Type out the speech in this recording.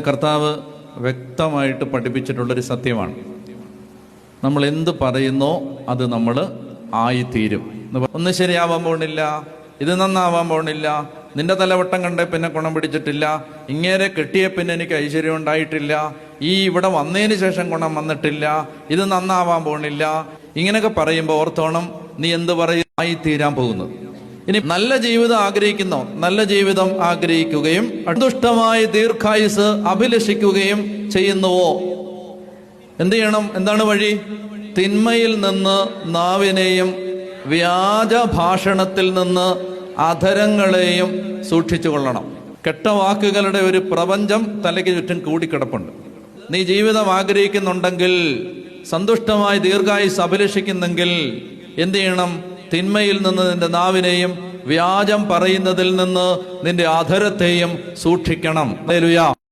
കർത്താവ് വ്യക്തമായിട്ട് പഠിപ്പിച്ചിട്ടുള്ളൊരു സത്യമാണ്. നമ്മൾ എന്ത് പറയുന്നോ അത് നമ്മൾ ആയിത്തീരും. ഒന്ന് ശരിയാവാൻ പോണില്ല, ഇത് നന്നാവാൻ പോണില്ല, നിന്റെ തലവട്ടം കണ്ടേ പിന്നെ ഗുണം പിടിച്ചിട്ടില്ല, ഇങ്ങേരെ കെട്ടിയ പിന്നെ എനിക്ക് ഐശ്വര്യം ഉണ്ടായിട്ടില്ല, ഈ ഇവിടെ വന്നതിന് ശേഷം ഗുണം വന്നിട്ടില്ല, ഇത് നന്നാവാൻ പോണില്ല, ഇങ്ങനെയൊക്കെ പറയുമ്പോൾ ഓർത്തോണം നീ എന്ത് പറയും ആയിത്തീരാൻ പോകുന്നത്. ഇനി നല്ല ജീവിതം ആഗ്രഹിക്കുന്നോ, നല്ല ജീവിതം ആഗ്രഹിക്കുകയും സന്തുഷ്ടമായ ദീർഘായുസ് അഭിലഷിക്കുകയും ചെയ്യുന്നുവോ, എന്ത് ചെയ്യണം? എന്താണ് വഴി? തിന്മയിൽ നിന്ന് നാവിനെയും വ്യാജ ഭാഷണത്തിൽ നിന്ന് അധരങ്ങളെയും സൂക്ഷിച്ചു കൊള്ളണം. കെട്ട വാക്കുകളുടെ ഒരു പ്രപഞ്ചം തലയ്ക്ക് ചുറ്റും കൂടിക്കിടപ്പുണ്ട്. നീ ജീവിതം ആഗ്രഹിക്കുന്നുണ്ടെങ്കിൽ, സന്തുഷ്ടമായി ദീർഘായുസ് അഭിലഷിക്കുന്നെങ്കിൽ എന്ത് ചെയ്യണം? തിന്മയിൽ നിന്ന് നിന്റെ നാവിനെയും വ്യാജം പറയുന്നതിൽ നിന്ന് നിന്റെ അധരത്തെയും സൂക്ഷിക്കണം. ഹല്ലേലൂയ.